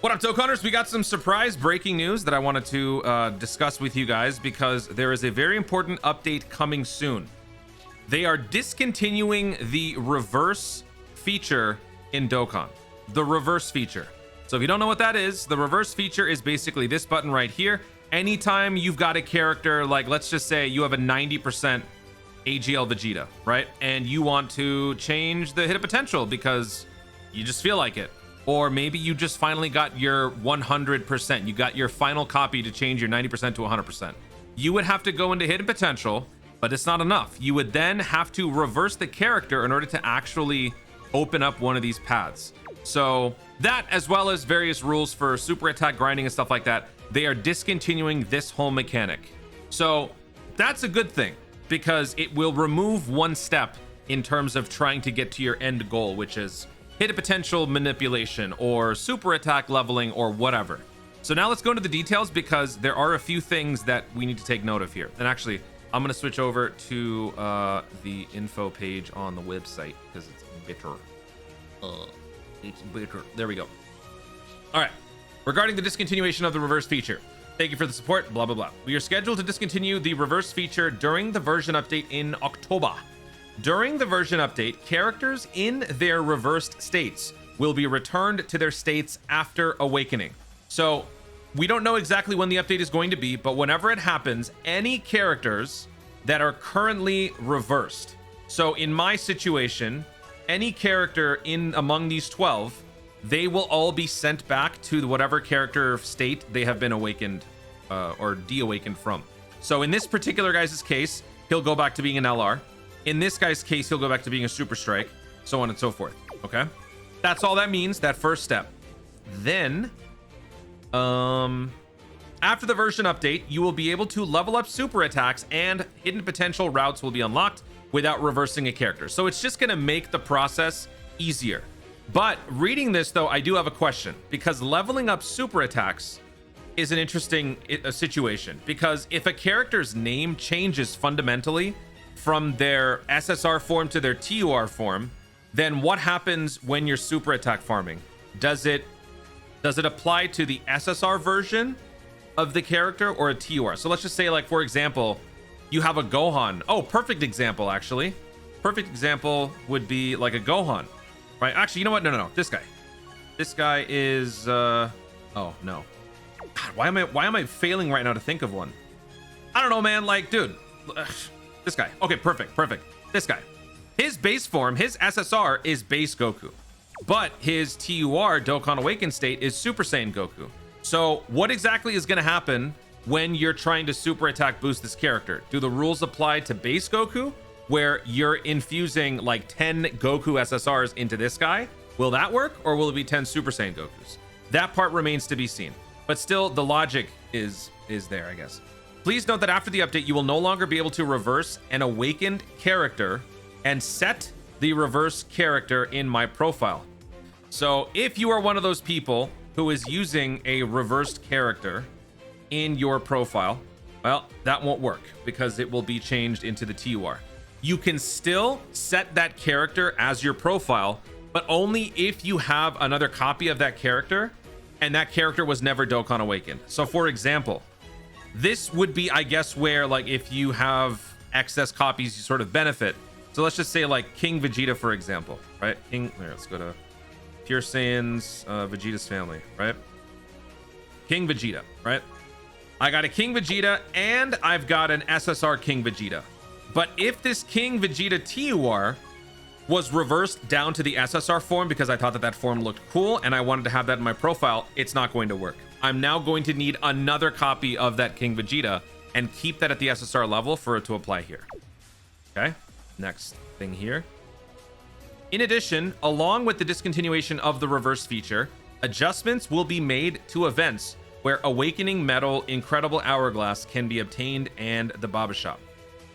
What up, Dokkanners? We got some surprise breaking news that I wanted to discuss with you guys because there is a very important update coming soon. They are discontinuing the reverse feature in Dokkan. The reverse feature. So if you don't know what that is, the reverse feature is basically this button right here. Anytime you've got a character, like let's just say you have a 90% AGL Vegeta, right? And you want to change the hit potential because you just feel like it. Or maybe you just finally got your 100%. You got your final copy to change your 90% to 100%. You would have to go into hidden potential, but it's not enough. You would then have to reverse the character in order to actually open up one of these paths. So that, as well as various rules for super attack grinding and stuff like that, they are discontinuing this whole mechanic. So that's a good thing because it will remove one step in terms of trying to get to your end goal, which is hidden potential manipulation or super attack leveling or whatever. So now let's go into the details because there are a few things that we need to take note of here. And actually, I'm going to switch over to the info page on the website because it's better. It's better. There we go. All right. Regarding the discontinuation of the reverse feature, thank you for the support, blah, blah, blah. We are scheduled to discontinue the reverse feature during the version update in October. During the version update, characters in their reversed states will be returned to their states after awakening. So we don't know exactly when the update is going to be, but whenever it happens, any characters that are currently reversed. So in my situation, any character in among these 12, they will all be sent back to whatever character state they have been awakened or de-awakened from. So in this particular guy's case, he'll go back to being an LR. In this guy's case, he'll go back to being a super strike, so on and so forth. Okay, that's all that means, that first step. Then after the version update, you will be able to level up super attacks and hidden potential routes will be unlocked without reversing a character. So it's just going to make the process easier. But reading this, though, I do have a question because leveling up super attacks is an interesting situation, because if a character's name changes fundamentally from their SSR form to their TUR form, then what happens when you're super attack farming? Does it apply to the SSR version of the character or a TUR? So let's just say, like, for example, you have a Gohan. Oh, perfect example, actually. Perfect example would be like a Gohan, right? Actually, you know what? No. This guy is, oh no. God, why am I failing right now to think of one? I don't know, man. Like, dude, this guy. Okay, perfect. This guy. His base form, his SSR is base Goku, but his TUR, Dokkan Awakened state, is Super Saiyan Goku. So what exactly is going to happen when you're trying to super attack boost this character? Do the rules apply to base Goku, where you're infusing like 10 Goku SSRs into this guy? Will that work, or will it be 10 Super Saiyan Gokus? That part remains to be seen, but still the logic is there, I guess. Please note that after the update, you will no longer be able to reverse an awakened character and set the reverse character in my profile. So if you are one of those people who is using a reversed character in your profile, well, that won't work because it will be changed into the TUR. You can still set that character as your profile, but only if you have another copy of that character and that character was never Dokkan Awakened. So for example, this would be, I guess, where like if you have excess copies, you sort of benefit. So let's just say like King Vegeta, for example, right? Let's go to Pure Saiyan's Vegeta's family, right? King Vegeta, right? I got a King Vegeta and I've got an SSR King Vegeta. But if this King Vegeta TUR was reversed down to the SSR form because I thought that form looked cool and I wanted to have that in my profile, it's not going to work. I'm now going to need another copy of that King Vegeta and keep that at the SSR level for it to apply here. Okay, next thing here. In addition, along with the discontinuation of the reverse feature, adjustments will be made to events where Awakening Metal Incredible Hourglass can be obtained and the Baba Shop.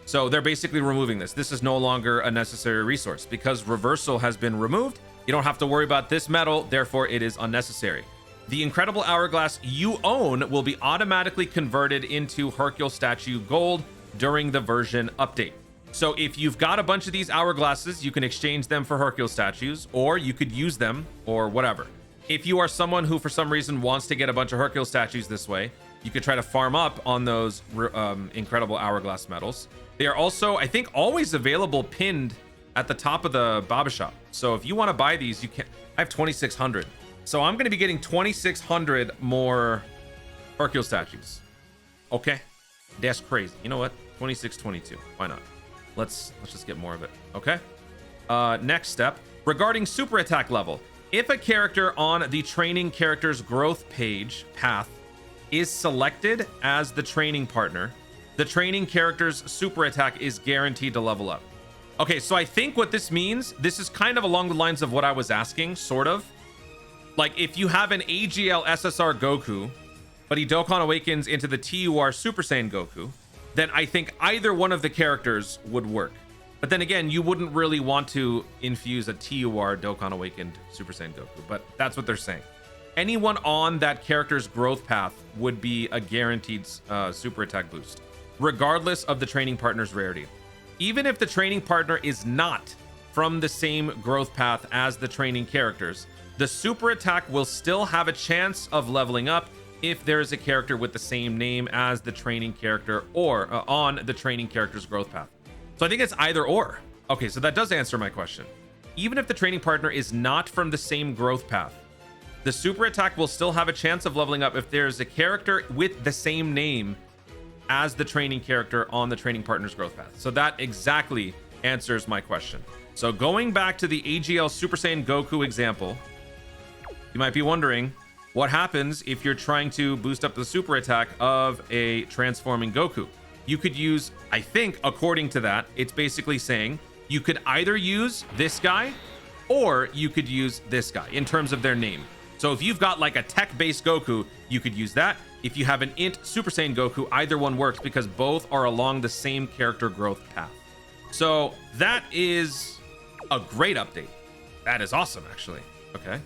So they're basically removing this. This is no longer a necessary resource because reversal has been removed. You don't have to worry about this metal, therefore it is unnecessary. The Incredible Hourglass you own will be automatically converted into Hercule Statue Gold during the version update. So if you've got a bunch of these hourglasses, you can exchange them for Hercule statues, or you could use them or whatever. If you are someone who for some reason wants to get a bunch of Hercule statues this way, you could try to farm up on those incredible Hourglass medals. They are also, I think, always available pinned at the top of the Baba shop. So if you want to buy these, you can. I have 2,600. So I'm going to be getting 2,600 more Hercule statues. Okay. That's crazy. You know what? 2622. Why not? Let's just get more of it. Okay. Next step. Regarding super attack level. If a character on the training character's growth page path is selected as the training partner, the training character's super attack is guaranteed to level up. Okay, so I think what this means, this is kind of along the lines of what I was asking, sort of. Like, if you have an AGL SSR Goku, but he Dokkan awakens into the TUR Super Saiyan Goku, then I think either one of the characters would work. But then again, you wouldn't really want to infuse a TUR Dokkan Awakened Super Saiyan Goku, but that's what they're saying. Anyone on that character's growth path would be a guaranteed super attack boost, regardless of the training partner's rarity. Even if the training partner is not from the same growth path as the training characters, the super attack will still have a chance of leveling up if there is a character with the same name as the training character or on the training character's growth path. So I think it's either or. Okay, so that does answer my question. Even if the training partner is not from the same growth path, the super attack will still have a chance of leveling up if there's a character with the same name as the training character on the training partner's growth path. So that exactly answers my question. So going back to the AGL Super Saiyan Goku example, you might be wondering, what happens if you're trying to boost up the super attack of a transforming Goku? You could use, I think, according to that, it's basically saying you could either use this guy or you could use this guy in terms of their name. So if you've got like a tech-based Goku, you could use that. If you have an int Super Saiyan Goku, either one works because both are along the same character growth path. So that is a great update. That is awesome, actually. Okay.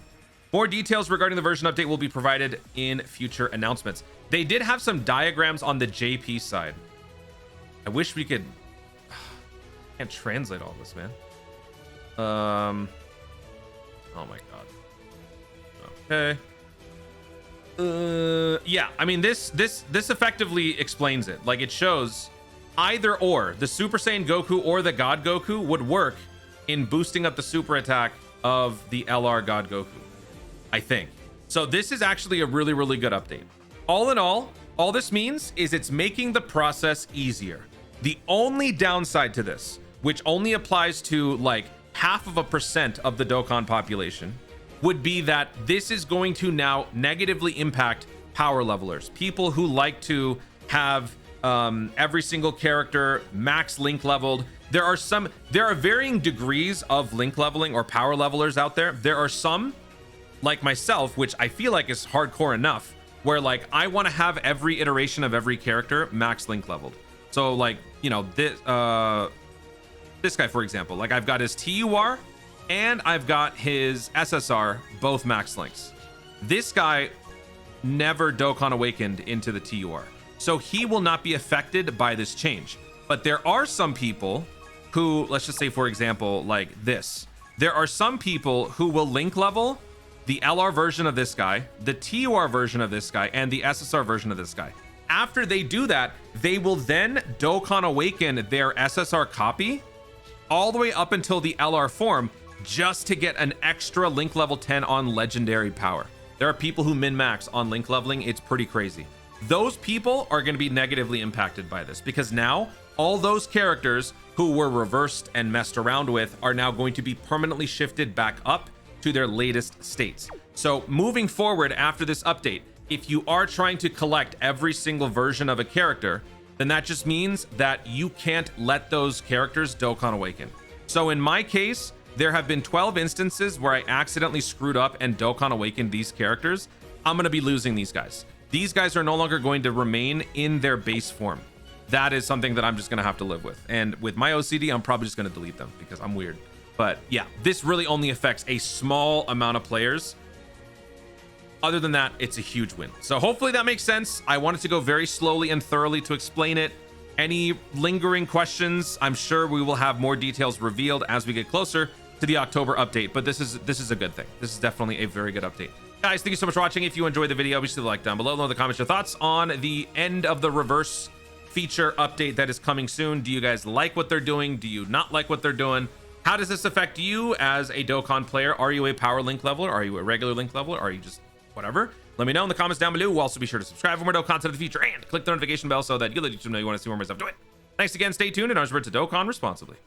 More details regarding the version update will be provided in future announcements. They did have some diagrams on the JP side. I wish we could. Can't translate all this, man. Oh my god. Okay. Yeah. I mean, this effectively explains it. Like, it shows either or the Super Saiyan Goku or the God Goku would work in boosting up the super attack of the LR God Goku, I think. So this is actually a really, really good update. All in all this means is it's making the process easier. The only downside to this, which only applies to like 0.5% of the Dokkan population, would be that this is going to now negatively impact power levelers, people who like to have every single character max link leveled. There are varying degrees of link leveling or power levelers out there. There are some, like myself, which I feel like is hardcore enough, where like I want to have every iteration of every character max link leveled. So like, you know, this guy, for example, like I've got his TUR and I've got his SSR, both max links. This guy never Dokkan awakened into the TUR, so he will not be affected by this change. But there are some people who, let's just say, for example, like this, there are some people who will link level the LR version of this guy, the TUR version of this guy, and the SSR version of this guy. After they do that, they will then Dokkan awaken their SSR copy all the way up until the LR form just to get an extra link level 10 on legendary power. There are people who min-max on link leveling. It's pretty crazy. Those people are going to be negatively impacted by this because now all those characters who were reversed and messed around with are now going to be permanently shifted back up to their latest states. So moving forward after this update, if you are trying to collect every single version of a character, then that just means that you can't let those characters Dokkan awaken. So in my case, there have been 12 instances where I accidentally screwed up and Dokkan awakened these characters. I'm going to be losing these guys. These guys are no longer going to remain in their base form. That is something that I'm just going to have to live with. And with my OCD, I'm probably just going to delete them because I'm weird. But yeah, this really only affects a small amount of players. Other than that, it's a huge win. So hopefully that makes sense. I wanted to go very slowly and thoroughly to explain it. Any lingering questions, I'm sure we will have more details revealed as we get closer to the October update. But this is a good thing. This is definitely a very good update. Guys, thank you so much for watching. If you enjoyed the video, be sure to like down below. Leave in the comments your thoughts on the end of the reverse feature update that is coming soon. Do you guys like what they're doing? Do you not like what they're doing? How does this affect you as a Dokkan player? Are you a power link leveler? Are you a regular link leveler? Are you just whatever? Let me know in the comments down below. We'll also be sure to subscribe for more Dokkan content in the future and click the notification bell so that you let YouTube know you want to see more of my stuff doing. Thanks again. Stay tuned and remember to Dokkan responsibly.